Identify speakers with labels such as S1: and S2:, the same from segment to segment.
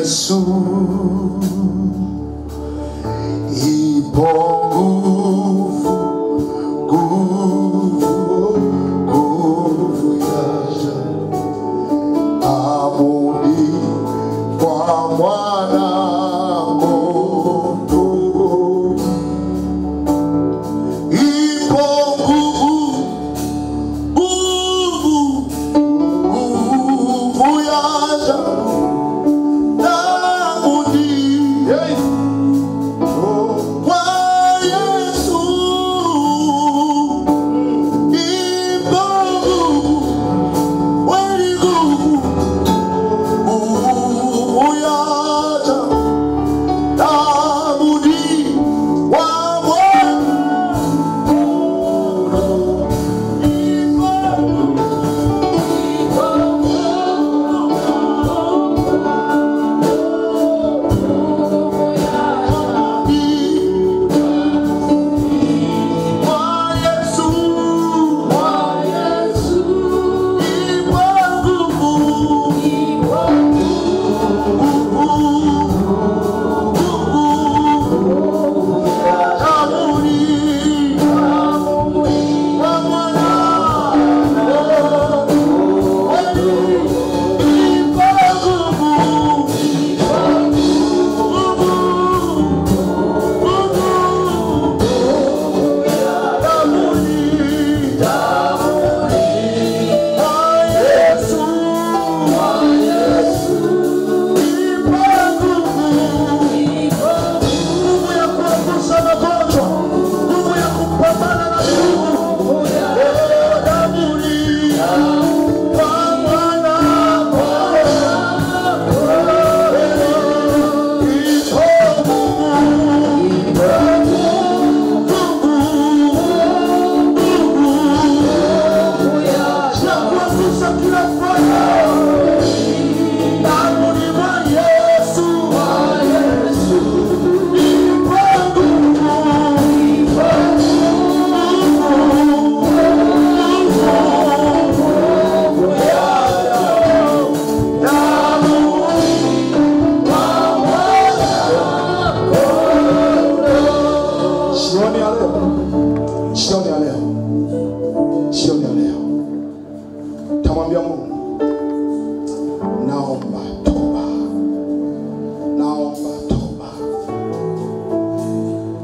S1: Yesu, ipo nguvu yaja, amudi kwa mwana moto. Ipo nguvu yaja, tamwambia Mungu, naomba toba, naomba toba.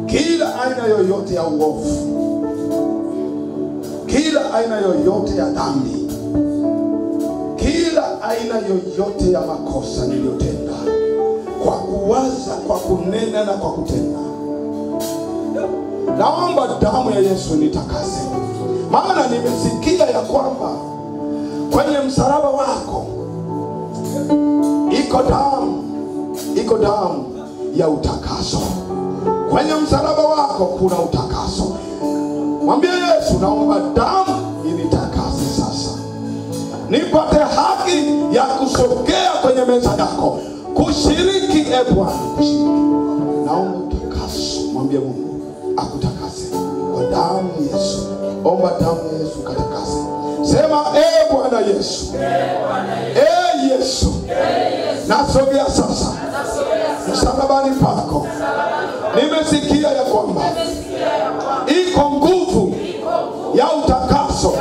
S1: Kila aina yoyote ya uovu, kila aina yoyote ya dhambi, kila aina yoyote ya makosa niliyotenda, kwa kuwaza, kwa kunena na kwa kutenda, naomba damu ya Yesu nitakase. Maana nimesikia ya kwamba kwenye msalaba wako iko damu ya utakaso. Kwenye msalaba wako kuna utakaso. Mwambie Yesu, naomba damu initakase sasa, nipate haki ya kusogea kwenye meza yako, kushiriki. Bwana, naomba utakaso. Mwambie Mungu akutakase kwa damu ya Yesu. Omba damu ya Yesu katakase. Sema, Bwana Yesu, Yesu, nasogea sasa msalabani pako. Nimesikia ya kwamba iko nguvu ya utakaso,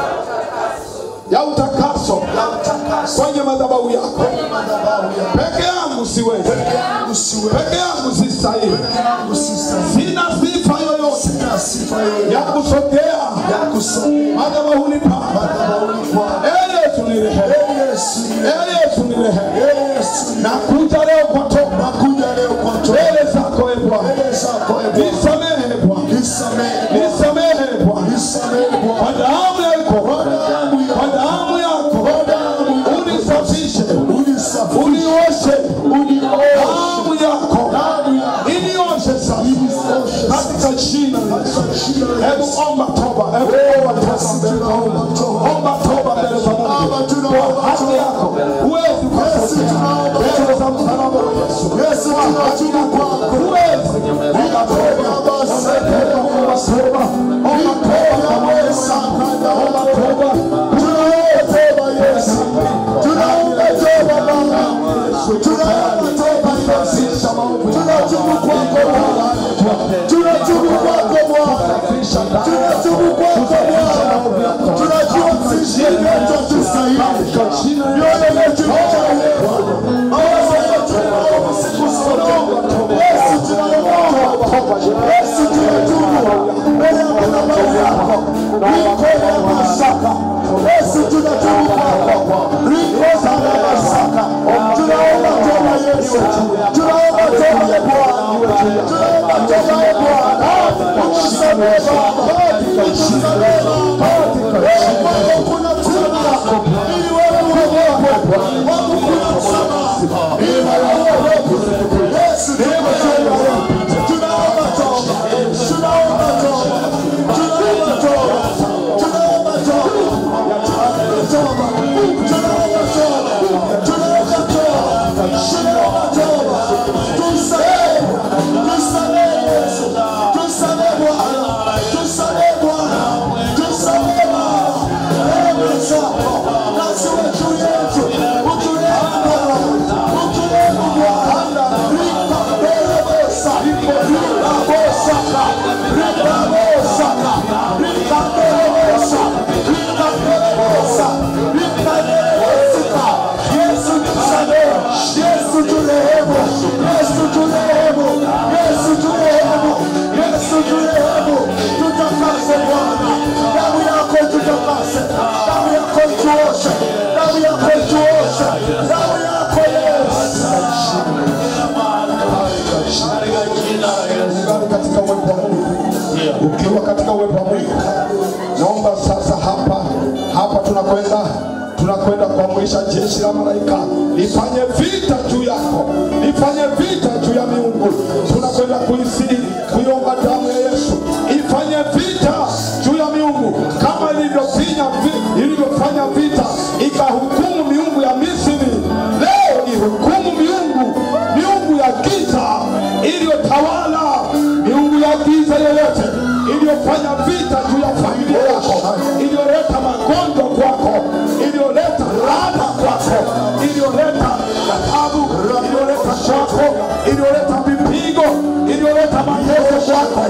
S1: ya utakaso kwenye madhabahu yako. Peke yangu siwezi, peke yangu sistahili, sina sifa yoyote ya kusogea madhabahuni pako. Yesu nirehemu, Yesu nirehemu. Nakuja leo kwa toba, mbele zako Bwana. Nisamehe Bwana, nisamehe Bwana, kwa damu yako, kwa damu yako unisafishe, unioshe, damu yako inioshe sasa katika jina la Yesu. Hebu omba toba, hebu omba toba mbele za Mungu. Haki yako huwezi kusogea mbele za msalaba wa Yesu. Haki yako huwezi. Omba toba, Ukiwa katika uwepo wa Mungu, naomba sasa hapa tunakwenda kuamrisha jeshi la malaika lifanye vita juu yako, lifanye vita juu ya miungu. Tunakwenda kuiomba damu ya Yesu ifanye vita juu ya miungu, kama ilivyofanya vita ikahukumu miungu ya Misri. Leo ihukumu miungu ya giza iliyotawala, miungu ya giza yoyote iliyofanya vita juu ya familia yako, iliyoleta magonjwa kwako, iliyoleta laana kwako, iliyoleta ghadhabu, iliyoleta shako, iliyoleta vipigo, iliyoleta mateso kwako.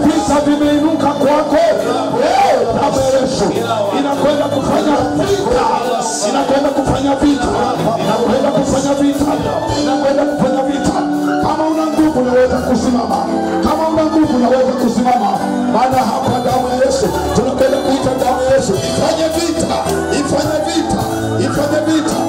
S1: Vita vimeinuka kwako. Leo damu ya Yesu inakwenda kufanya vita, inakwenda kufanya vita, inakwenda kufanya vita, inakwenda kufanya vita. Kama una nguvu unaweza kusimama, kama una nguvu unaweza kusimama. Maana hapa damu ya Yesu, tunakwenda kuita damu ya Yesu ifanye vita, ifanye vita, ifanye vita.